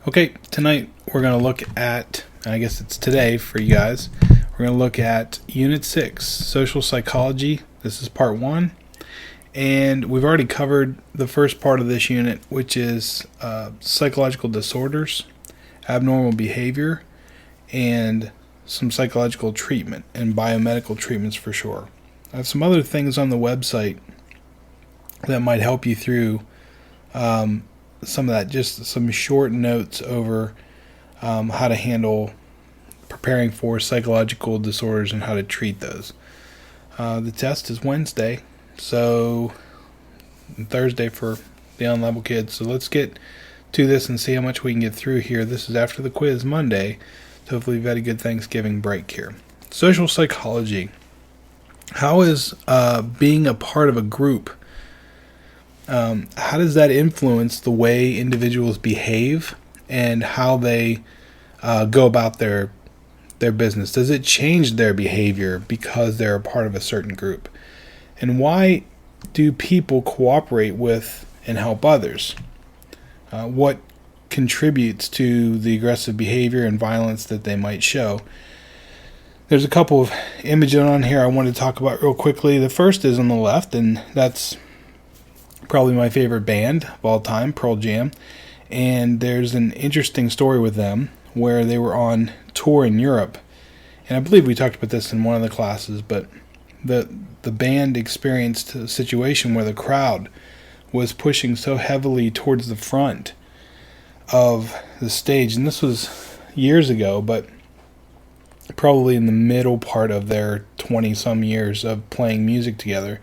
Okay, tonight we're going to look at, I guess it's today for you guys, we're going to look at Unit 6, Social Psychology. This is Part 1, and we've already covered the first part of this unit, which is psychological disorders, abnormal behavior, and some psychological treatment and biomedical treatments for sure. I have some other things on the website that might help you through some of that, just some short notes over how to handle preparing for psychological disorders and how to treat those. The test is Wednesday, so Thursday for the on-level kids. So let's get to this and see how much we can get through here. This is after the quiz Monday, so hopefully you've had a good Thanksgiving break here. Social psychology. How is being a part of a group, how does that influence the way individuals behave and how they go about their business? Does it change their behavior because they're a part of a certain group? And why do people cooperate with and help others? What contributes to the aggressive behavior and violence that they might show? There's a couple of images on here I want to talk about real quickly. The first is on the left, and that's probably my favorite band of all time, Pearl Jam. And there's an interesting story with them where they were on tour in Europe. And I believe we talked about this in one of the classes, but the band experienced a situation where the crowd was pushing so heavily towards the front of the stage. And this was years ago, but probably in the middle part of their 20-some years of playing music together.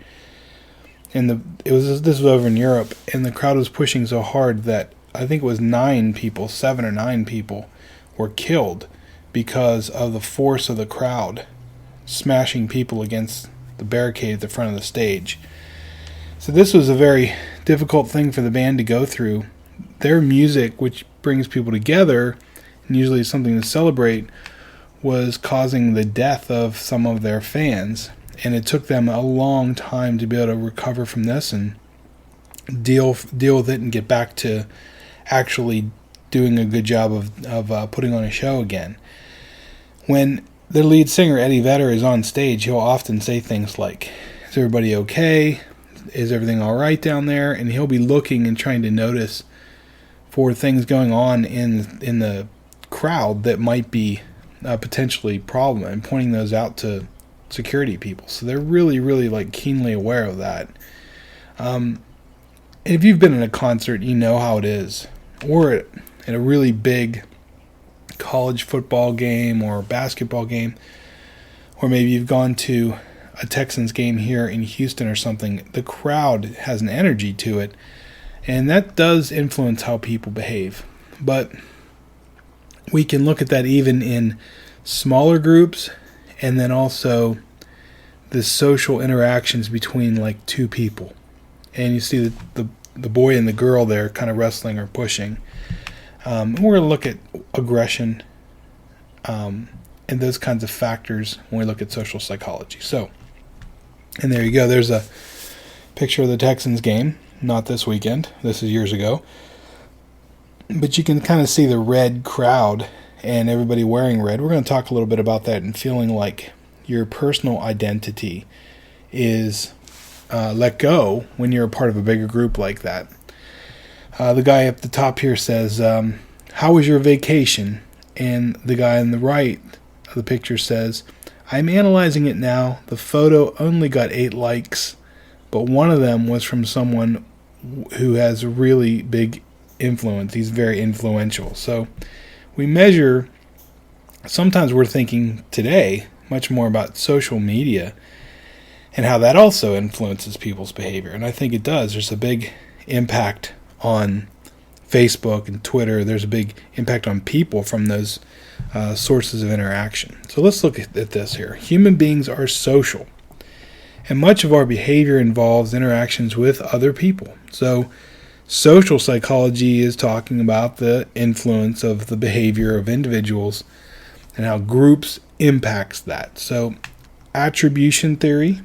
And this was over in Europe, and the crowd was pushing so hard that I think it was 7 or 9 people were killed because of the force of the crowd smashing people against the barricade at the front of the stage. So this was a very difficult thing for the band to go through. Their music, which brings people together, and usually is something to celebrate, was causing the death of some of their fans. And it took them a long time to be able to recover from this and deal with it and get back to actually doing a good job of putting on a show again. When the lead singer, Eddie Vedder, is on stage, he'll often say things like, "Is everybody okay? Is everything all right down there?" And he'll be looking and trying to notice for things going on in the crowd that might be potentially a problem and pointing those out to security people. So they're really, really keenly aware of that. And if you've been in a concert, you know how it is. Or at a really big college football game or basketball game, or maybe you've gone to a Texans game here in Houston or something, the crowd has an energy to it, and that does influence how people behave. But we can look at that even in smaller groups, and then also the social interactions between two people. And you see the boy and the girl there kind of wrestling or pushing. We're going to look at aggression and those kinds of factors when we look at social psychology. So, and there you go. There's a picture of the Texans game. Not this weekend. This is years ago. But you can kind of see the red crowd and everybody wearing red. We're going to talk a little bit about that and feeling like your personal identity is let go when you're a part of a bigger group like that. The guy up the top here says, "How was your vacation?" And the guy on the right of the picture says, "I'm analyzing it now. The photo only got 8 likes, but one of them was from someone who has a really big influence. He's very influential." So we measure, sometimes we're thinking today much more about social media and how that also influences people's behavior. And I think it does. There's a big impact on Facebook and Twitter. There's a big impact on people from those sources of interaction. So let's look at this here. Human beings are social, and much of our behavior involves interactions with other people. So social psychology is talking about the influence of the behavior of individuals and how groups impacts that. So attribution theory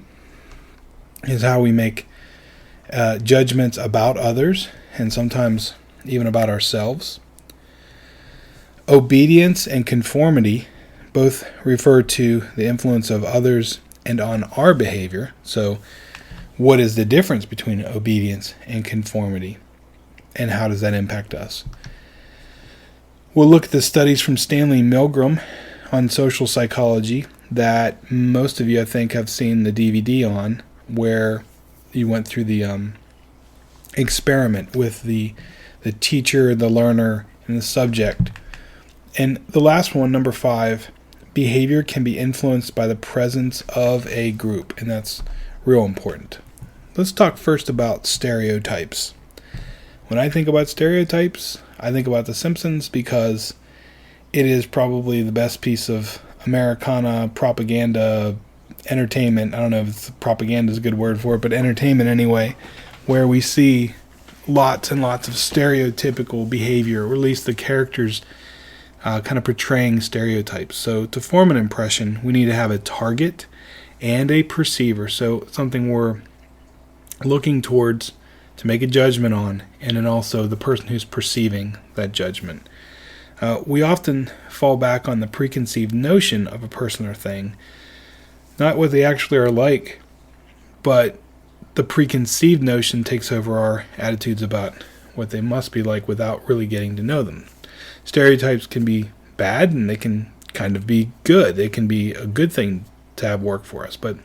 is how we make judgments about others and sometimes even about ourselves. Obedience and conformity both refer to the influence of others and on our behavior. So, what is the difference between obedience and conformity, and how does that impact us? We'll look at the studies from Stanley Milgram on social psychology that most of you, I think, have seen the DVD on, where you went through the experiment with the teacher, the learner, and the subject. And the last one, number 5, behavior can be influenced by the presence of a group, and that's real important. Let's talk first about stereotypes. When I think about stereotypes, I think about The Simpsons, because it is probably the best piece of Americana propaganda, entertainment. I don't know if propaganda is a good word for it, but entertainment anyway, where we see lots and lots of stereotypical behavior, or at least the characters kind of portraying stereotypes. So to form an impression, we need to have a target and a perceiver, so something we're looking towards to make a judgment on, and then also the person who's perceiving that judgment. We often fall back on the preconceived notion of a person or thing, not what they actually are like, but the preconceived notion takes over our attitudes about what they must be like without really getting to know them. Stereotypes can be bad, and they can kind of be good. They can be a good thing to have work for us, but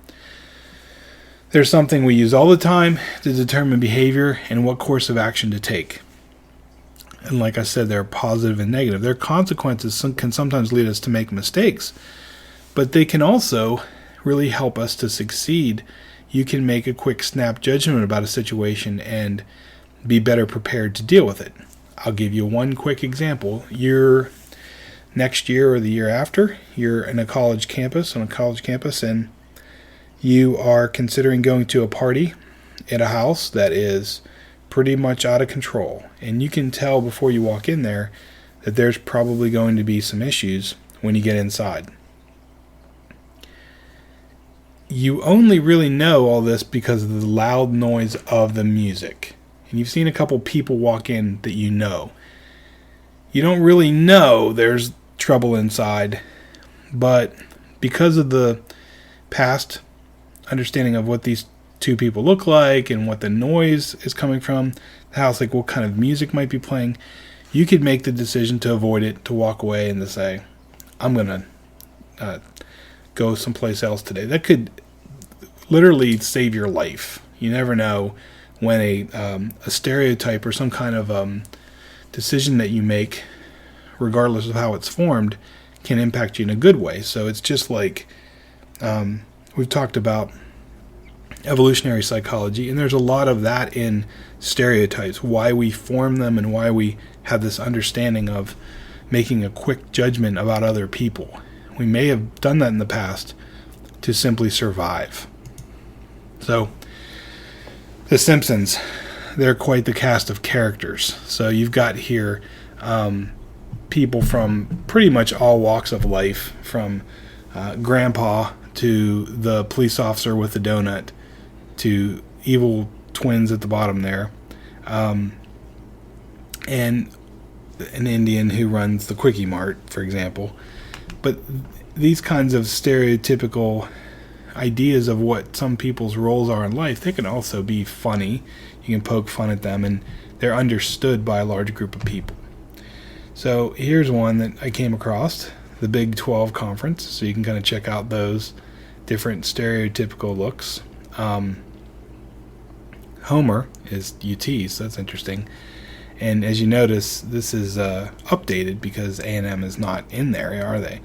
there's something we use all the time to determine behavior and what course of action to take. And like I said, they're positive and negative. Their consequences can sometimes lead us to make mistakes, but they can also really help us to succeed. You can make a quick snap judgment about a situation and be better prepared to deal with it. I'll give you one quick example. Next year or the year after, you're on a college campus, and you are considering going to a party at a house that is pretty much out of control. And you can tell before you walk in there that there's probably going to be some issues when you get inside. You only really know all this because of the loud noise of the music. And you've seen a couple people walk in that you know. You don't really know there's trouble inside, but because of the past understanding of what these two people look like and what the noise is coming from the house, like what kind of music might be playing, you could make the decision to avoid it, to walk away, and to say, I'm going to go someplace else today. That could literally save your life. You never know when a stereotype or some kind of decision that you make, regardless of how it's formed, can impact you in a good way. So it's just like we've talked about evolutionary psychology, and there's a lot of that in stereotypes, why we form them and why we have this understanding of making a quick judgment about other people. We may have done that in the past to simply survive. So, The Simpsons, they're quite the cast of characters. So you've got here people from pretty much all walks of life, from grandpa to the police officer with the donut to evil twins at the bottom there, and an Indian who runs the Quickie Mart, for example. But these kinds of stereotypical ideas of what some people's roles are in life, they can also be funny. You can poke fun at them, and they're understood by a large group of people. So here's one that I came across, the Big 12 Conference, so you can kind of check out those different stereotypical looks. Homer is UT, so that's interesting. And as you notice, this is updated because A&M is not in there, are they?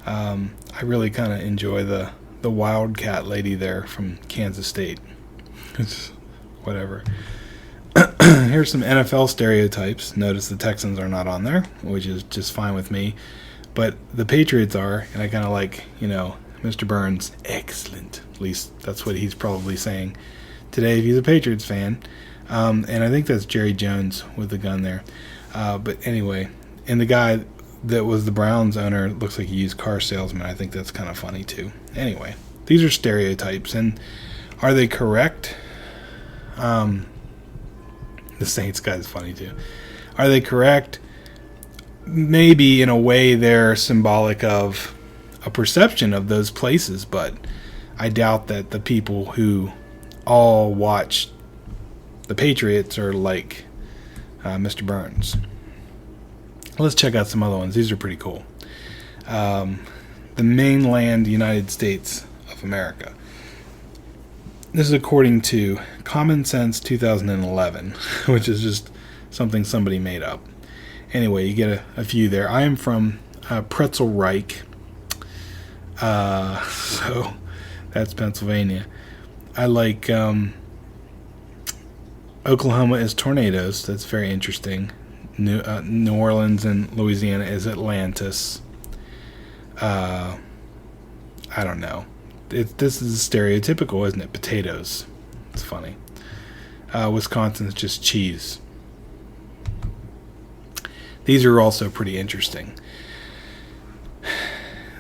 I really kind of enjoy the Wildcat lady there from Kansas State. It's whatever. Here's some NFL stereotypes. Notice the Texans are not on there, which is just fine with me. But the Patriots are, and I kind of like, Mr. Burns, excellent. At least that's what he's probably saying today if he's a Patriots fan. And I think that's Jerry Jones with the gun there. But anyway, and the guy that was the Browns owner looks like a used car salesman. I think that's kind of funny too. Anyway, these are stereotypes, and are they correct? The Saints guy is funny too. Are they correct? maybe in a way they're symbolic of a perception of those places, but I doubt that the people who all watch the Patriots are like Mr. Burns. Let's check out some other ones. These are pretty cool. The mainland United States of America. This is according to Common Sense 2011, which is just something somebody made up. Anyway, you get a few there. I am from Pretzel Reich, so that's Pennsylvania. I like Oklahoma is tornadoes. That's very interesting. New Orleans and Louisiana is Atlantis. I don't know. This is stereotypical, isn't it? Potatoes. It's funny. Wisconsin is just cheese. These are also pretty interesting.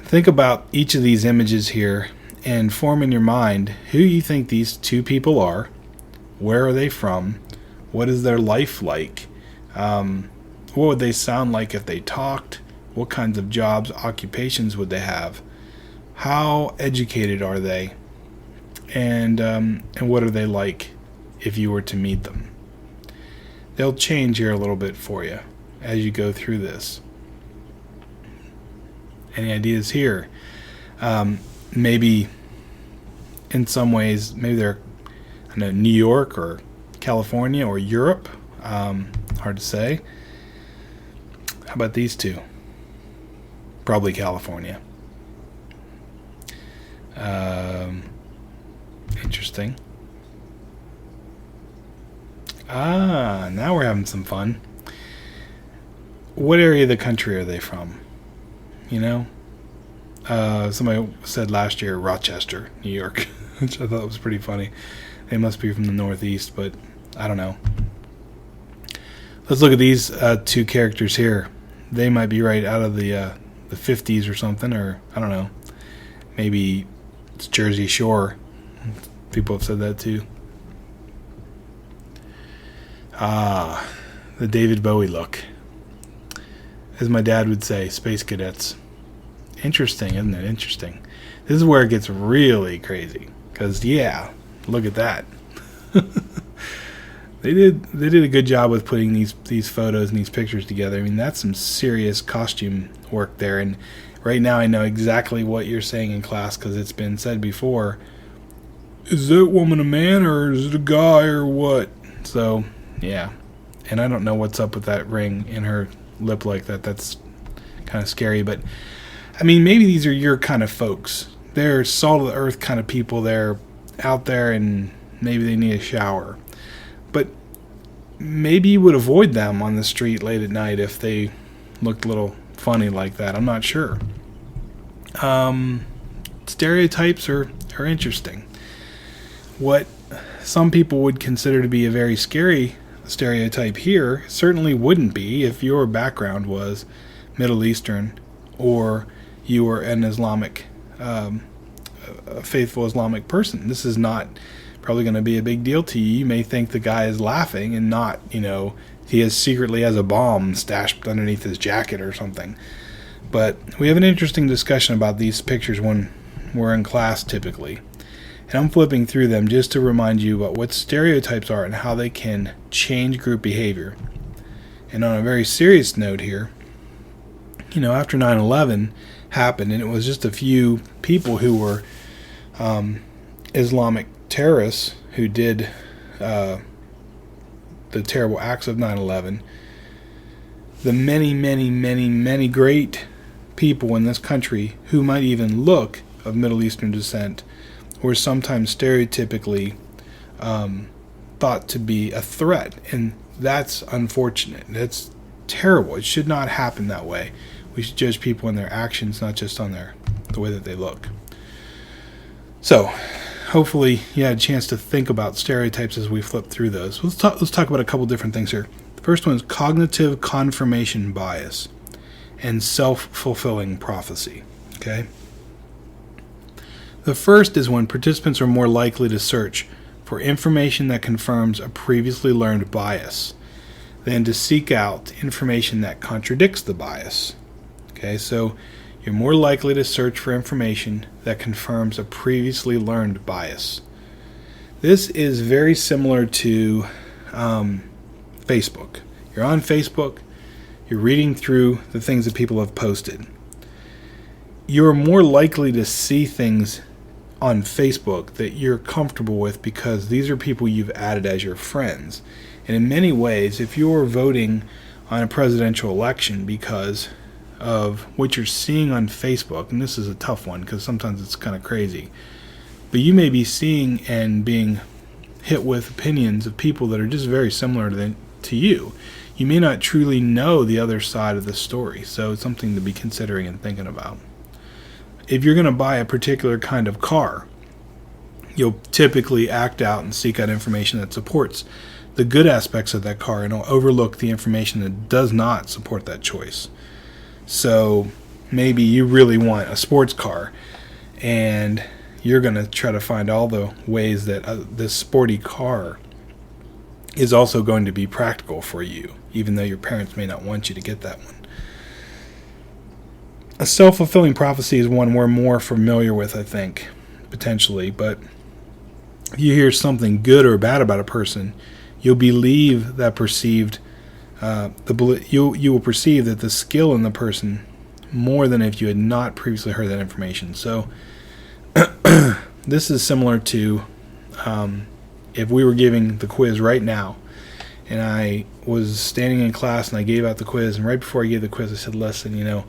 Think about each of these images here and form in your mind who you think these two people are. Where are they from? What is their life like? What would they sound like if they talked? What kinds of jobs, occupations would they have? How educated are they? And what are they like if you were to meet them? They'll change here a little bit for you as you go through this. Any ideas here? Maybe in some ways, maybe they're New York or California or Europe. Hard to say. How about these two? Probably California. Interesting. Now we're having some fun. What area of the country are they from? You know? Somebody said last year Rochester, New York, which I thought was pretty funny. They must be from the Northeast, but I don't know. Let's look at these two characters here. They might be right out of the 50s or something, or I don't know. Maybe it's Jersey Shore. People have said that too. The David Bowie look. As my dad would say, Space Cadets. Interesting, isn't it? Interesting. This is where it gets really crazy. Because, yeah, look at that. They did a good job with putting these photos and these pictures together. I mean, that's some serious costume work there. And right now I know exactly what you're saying in class because it's been said before. Is that woman a man or is it a guy or what? So, yeah. And I don't know what's up with that ring in her lip like that. That's kind of scary. But, I mean, maybe these are your kind of folks. They're salt of the earth kind of people. They're out there and maybe they need a shower. But maybe you would avoid them on the street late at night if they looked a little funny like that. I'm not sure. Stereotypes are interesting. What some people would consider to be a very scary stereotype here certainly wouldn't be if your background was Middle Eastern or you were an Islamic, a faithful Islamic person. This is not probably going to be a big deal to you. You may think the guy is laughing and not, he secretly has a bomb stashed underneath his jacket or something. But we have an interesting discussion about these pictures when we're in class typically. And I'm flipping through them just to remind you about what stereotypes are and how they can change group behavior. And on a very serious note here, after 9/11 happened and it was just a few people who were Islamic terrorists who did the terrible acts of 9/11, the many, many, many, many great people in this country who might even look of Middle Eastern descent were sometimes stereotypically thought to be a threat, and that's unfortunate. That's terrible. It should not happen that way. We should judge people on their actions, not just on the way that they look. So, hopefully you had a chance to think about stereotypes as we flip through those. Let's talk about a couple different things here. The first one is cognitive confirmation bias and self-fulfilling prophecy. Okay? The first is when participants are more likely to search for information that confirms a previously learned bias. than to seek out information that contradicts the bias. Okay, so you're more likely to search for information that confirms a previously learned bias. This is very similar to Facebook. You're on Facebook, you're reading through the things that people have posted. You're more likely to see things on Facebook that you're comfortable with because these are people you've added as your friends. And in many ways, if you're voting on a presidential election because of what you're seeing on Facebook, and this is a tough one because sometimes it's kind of crazy, but you may be seeing and being hit with opinions of people that are just very similar to you. You may not truly know the other side of the story, so it's something to be considering and thinking about. If you're going to buy a particular kind of car, you'll typically act out and seek out information that supports the good aspects of that car and will overlook the information that does not support that choice. So maybe you really want a sports car and you're going to try to find all the ways that this sporty car is also going to be practical for you, even though your parents may not want you to get that one. A self-fulfilling prophecy is one we're more familiar with, I think, potentially. But if you hear something good or bad about a person, you'll believe that you will perceive that the skill in the person more than if you had not previously heard that information. So this is similar to if we were giving the quiz right now, and I was standing in class and I gave out the quiz, and right before I gave the quiz, I said, "Listen,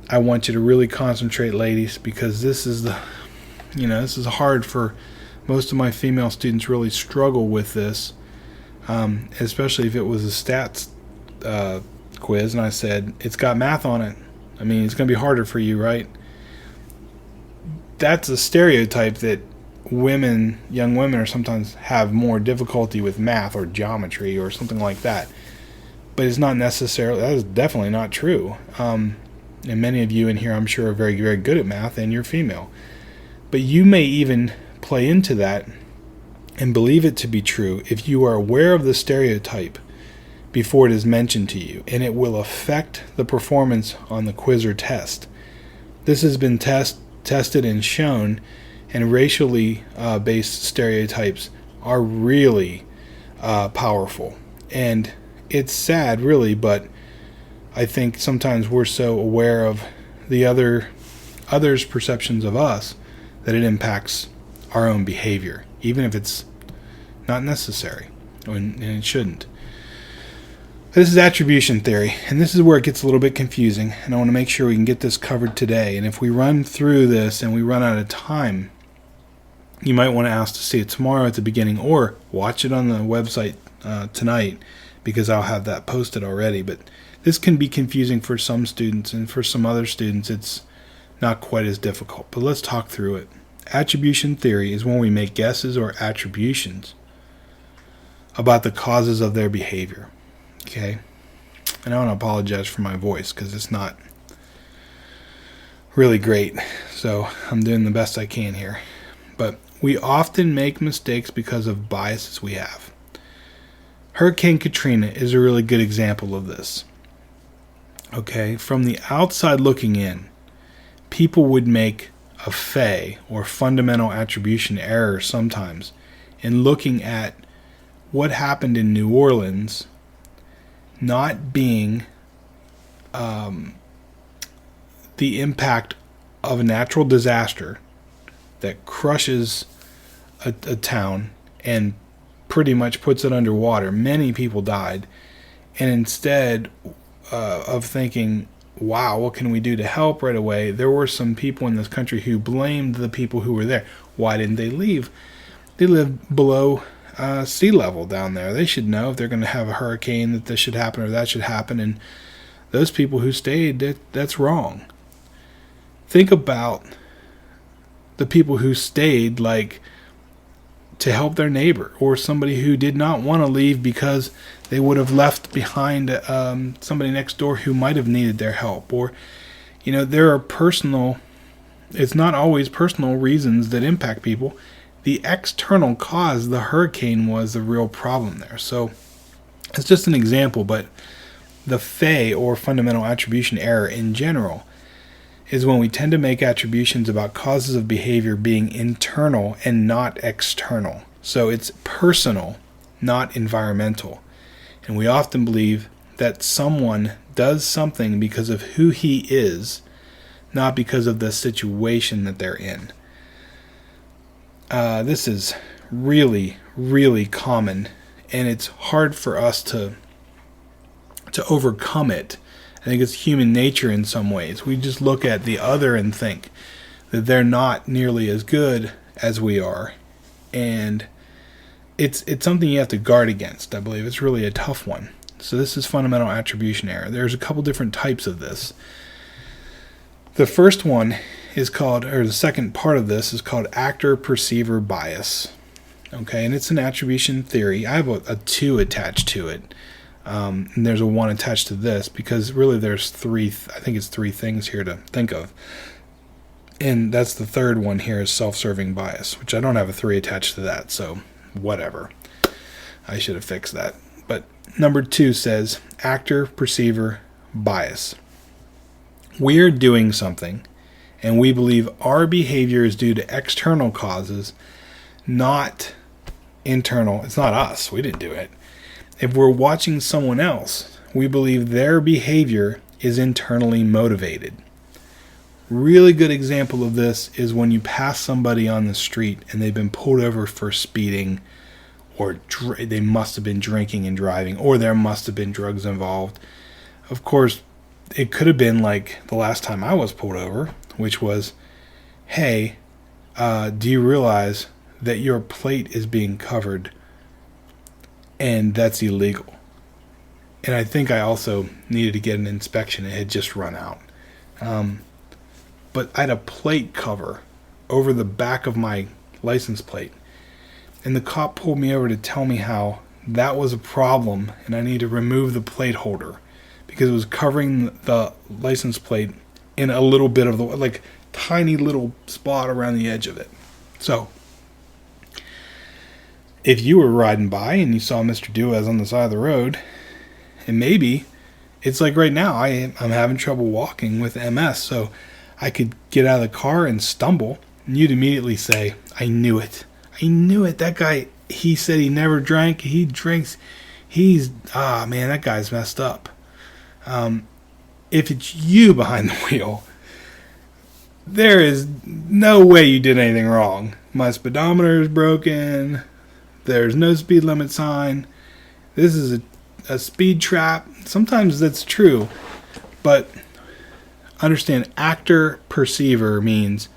I want you to really concentrate, ladies, because this is hard for most of my female students. Really struggle with this, especially if it was a stats quiz." And I said, "It's got math on it. I mean, it's going to be harder for you, right?" That's a stereotype that young women, are sometimes have more difficulty with math or geometry or something like that. But it's not necessarily. That is definitely not true. And many of you in here, I'm sure, are very, very good at math, and you're female. But you may even play into that and believe it to be true if you are aware of the stereotype before it is mentioned to you, and it will affect the performance on the quiz or test. This has been tested and shown, and racially based stereotypes are really powerful. And it's sad, really, but I think sometimes we're so aware of the others' perceptions of us that it impacts our own behavior, even if it's not necessary, and it shouldn't. This is attribution theory, and this is where it gets a little bit confusing, and I want to make sure we can get this covered today. And if we run through this and we run out of time, you might want to ask to see it tomorrow at the beginning, or watch it on the website tonight, because I'll have that posted already. But this can be confusing for some students, and for some other students it's not quite as difficult. But let's talk through it. Attribution theory is when we make guesses or attributions about the causes of their behavior. Okay? And I want to apologize for my voice because it's not really great. So I'm doing the best I can here. But we often make mistakes because of biases we have. Hurricane Katrina is a really good example of this. Okay, from the outside looking in, people would make a or fundamental attribution error sometimes in looking at what happened in New Orleans not being the impact of a natural disaster that crushes a town and pretty much puts it underwater. Many people died, and instead of thinking, wow, what can we do to help right away, there were some people in this country who blamed the people who were there. Why didn't they leave? They live below sea level down there. They should know if they're going to have a hurricane that this should happen or that should happen, and those people who stayed, that's wrong. Think about the people who stayed, like, to help their neighbor, or somebody who did not want to leave because they would have left behind somebody next door who might have needed their help. Or, there are it's not always personal reasons that impact people. The external cause, the hurricane, was the real problem there. So It's just an example, but the FAE, or fundamental attribution error in general, is when we tend to make attributions about causes of behavior being internal and not external. So it's personal, not environmental. And we often believe that someone does something because of who he is, not because of the situation that they're in. This is really, really common, and it's hard for us to overcome it. I think it's human nature in some ways. We just look at the other and think that they're not nearly as good as we are. And it's something you have to guard against, I believe. It's really a tough one. So this is fundamental attribution error. There's a couple different types of this. The first one is called, or the second part of this is called actor-perceiver bias. Okay, and it's an attribution theory. I have a 2 attached to it. And there's a 1 attached to this because really there's 3, I think it's 3 things here to think of. And that's the third one here is self-serving bias, which I don't have a 3 attached to that, so whatever. I should have fixed that. But number 2 says actor-perceiver bias. We're doing something, and we believe our behavior is due to external causes, not internal. It's not us. We didn't do it. If we're watching someone else, we believe their behavior is internally motivated. Really good example of this is when you pass somebody on the street and they've been pulled over for speeding, or they must have been drinking and driving, or there must have been drugs involved. Of course, it could have been like the last time I was pulled over, which was, hey, do you realize that your plate is being covered and that's illegal? And I think I also needed to get an inspection. It had just run out. But I had a plate cover over the back of my license plate. And the cop pulled me over to tell me how that was a problem and I need to remove the plate holder because it was covering the license plate in a little bit of the, like, tiny little spot around the edge of it. So, if you were riding by and you saw Mr. Duaz on the side of the road, and maybe it's like right now, I'm having trouble walking with MS, so I could get out of the car and stumble, and you'd immediately say, I knew it. I knew it. That guy, he said he never drank. He drinks. Man, that guy's messed up. If it's you behind the wheel, there is no way you did anything wrong. My speedometer is broken. There's no speed limit sign. This is a speed trap. Sometimes that's true, but understand actor-perceiver means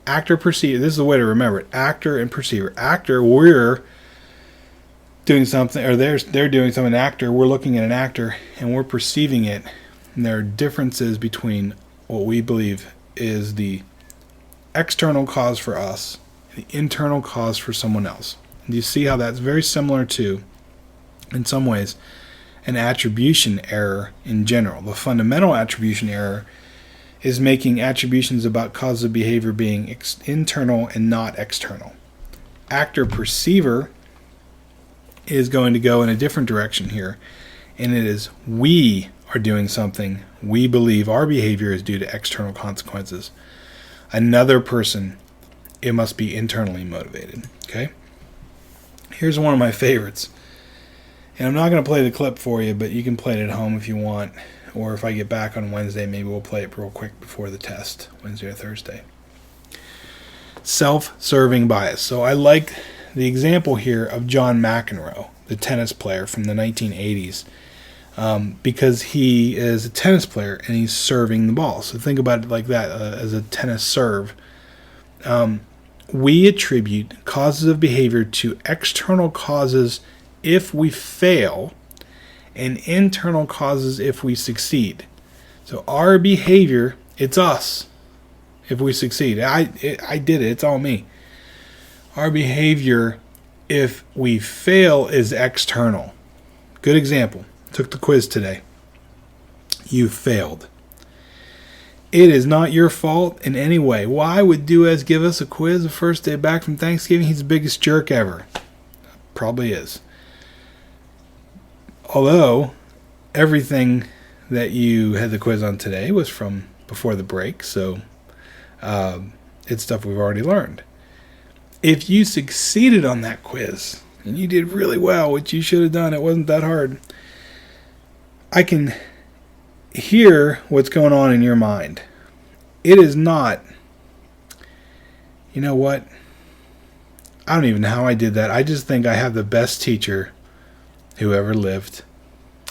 actor-perceiver. This is the way to remember it. Actor and perceiver. Actor, we're doing something, or they're doing something. Actor, we're looking at an actor and we're perceiving it. And there are differences between what we believe is the external cause for us and the internal cause for someone else. And you see how that's very similar to, in some ways, an attribution error in general. The fundamental attribution error is making attributions about causes of behavior being internal and not external. Actor-perceiver is going to go in a different direction here, and it is we are doing something we believe our behavior is due to external consequences. Another person, it must be internally motivated. Okay? Here's one of my favorites. And I'm not going to play the clip for you, but you can play it at home if you want. Or if I get back on Wednesday, maybe we'll play it real quick before the test, Wednesday or Thursday. Self-serving bias. So I like the example here of John McEnroe, the tennis player from the 1980s, because he is a tennis player and he's serving the ball. So think about it like that, as a tennis serve. We attribute causes of behavior to external causes if we fail, and internal causes if we succeed. So our behavior, it's us if we succeed. I did it. It's all me. Our behavior, if we fail, is external. Good example. Took the quiz today. You failed. It is not your fault in any way. Why would Duaz give us a quiz the first day back from Thanksgiving? He's the biggest jerk ever. Probably is. although everything that you had the quiz on today was from before the break, so it's stuff we've already learned. If you succeeded on that quiz, and you did really well, which you should have done, it wasn't that hard, I can hear what's going on in your mind. It is not, you know what? I don't even know how I did that. I just think I have the best teacher who ever lived.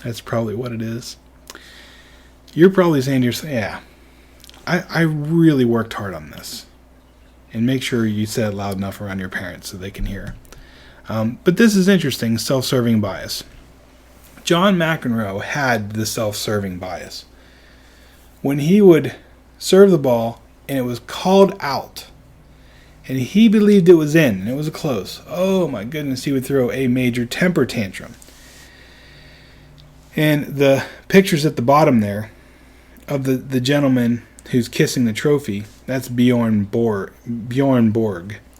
That's probably what it is. You're probably saying to yourself, yeah, I really worked hard on this. And make sure you say it loud enough around your parents so they can hear. But this is interesting, self-serving bias. John McEnroe had the self-serving bias. When he would serve the ball and it was called out, and he believed it was in, and it was a close, oh my goodness, he would throw a major temper tantrum. And the pictures at the bottom there of the gentleman who's kissing the trophy, that's Bjorn Borg.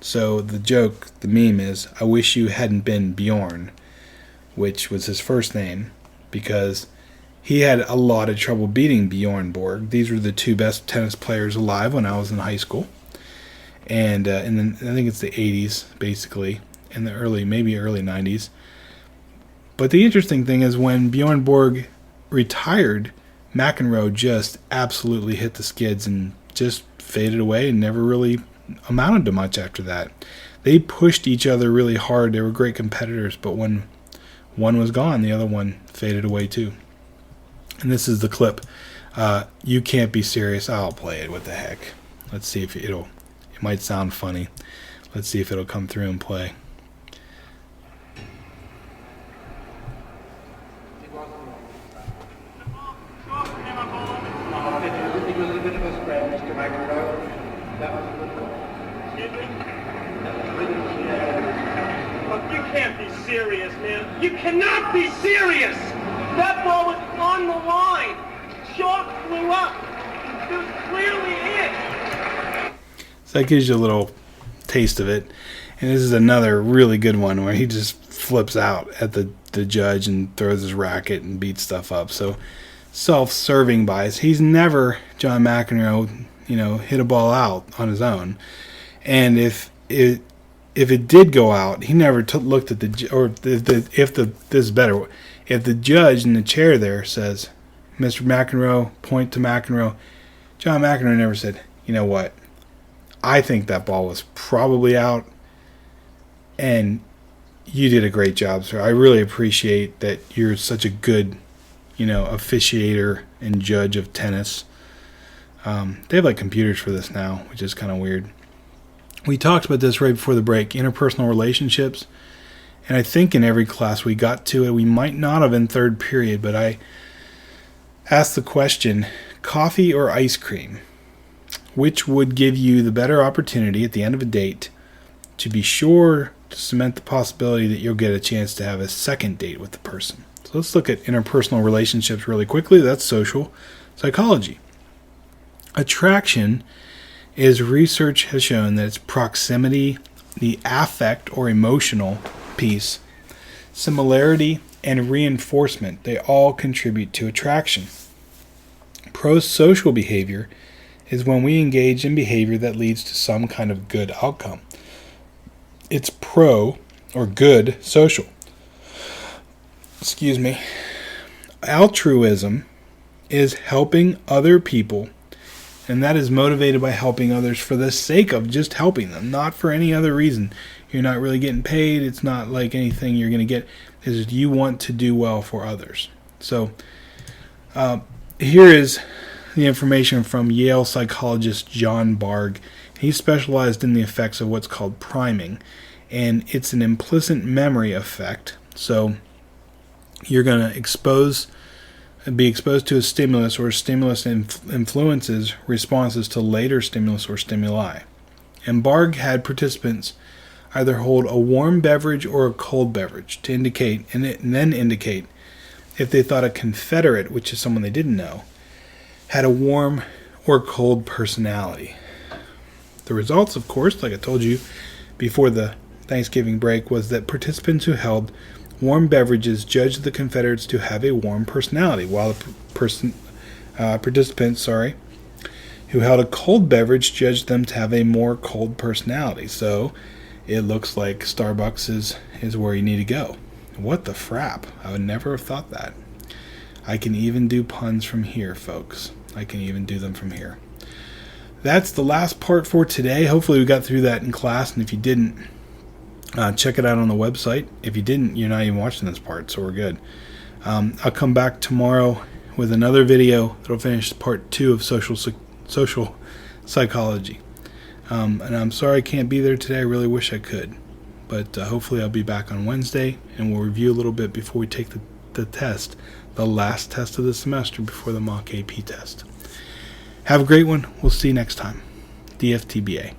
So the joke, the meme is, I wish you hadn't been Bjorn, which was his first name, because he had a lot of trouble beating Bjorn Borg. These were the two best tennis players alive when I was in high school. And I think it's the 80s, basically, in the early 90s. But the interesting thing is when Bjorn Borg retired, McEnroe just absolutely hit the skids and just faded away and never really amounted to much after that. They pushed each other really hard. They were great competitors, but when one was gone, the other one faded away too. And this is the clip. You can't be serious. I'll play it. What the heck? Let's see if it might sound funny. Let's see if it'll come through and play. Serious, man. You cannot be serious! That ball was on the line. Chalk flew up. It was clearly in. So that gives you a little taste of it. And this is another really good one where he just flips out at the judge and throws his racket and beats stuff up. So self-serving bias. He's never, John McEnroe, hit a ball out on his own. And if it did go out, he never looked at this is better. If the judge in the chair there says, Mr. McEnroe, point to McEnroe, John McEnroe never said, you know what, I think that ball was probably out, and you did a great job, sir. I really appreciate that you're such a good, officiator and judge of tennis. They have computers for this now, which is kind of weird. We talked about this right before the break, interpersonal relationships. And I think in every class we got to it. We might not have in third period, but I asked the question, coffee or ice cream? Which would give you the better opportunity at the end of a date to be sure to cement the possibility that you'll get a chance to have a second date with the person? So let's look at interpersonal relationships really quickly. That's social psychology. Attraction is research has shown that it's proximity, the affect or emotional piece, similarity, and reinforcement. They all contribute to attraction. Pro-social behavior is when we engage in behavior that leads to some kind of good outcome. It's pro or good social. Altruism is helping other people, and that is motivated by helping others for the sake of just helping them, not for any other reason. You're not really getting paid. It's not like anything you're going to get. Is you want to do well for others. So here is the information from Yale psychologist John Bargh. He specialized in the effects of what's called priming, and it's an implicit memory effect. So you're going to be exposed to a stimulus, or stimulus influences responses to later stimulus or stimuli. And Bargh had participants either hold a warm beverage or a cold beverage to indicate, and then indicate if they thought a confederate, which is someone they didn't know, had a warm or cold personality. The results, of course, like I told you before the Thanksgiving break, was that participants who held warm beverages judged the Confederates to have a warm personality, while the participants, who held a cold beverage judged them to have a more cold personality. So it looks like Starbucks is where you need to go. What the frap? I would never have thought that. I can even do puns from here, folks. I can even do them from here. That's the last part for today. Hopefully we got through that in class, and if you didn't, check it out on the website. If you didn't, you're not even watching this part, so we're good. I'll come back tomorrow with another video that'll finish part 2 of social psychology. And I'm sorry I can't be there today. I really wish I could. But hopefully I'll be back on Wednesday, and we'll review a little bit before we take the test, the last test of the semester before the mock AP test. Have a great one. We'll see you next time. DFTBA.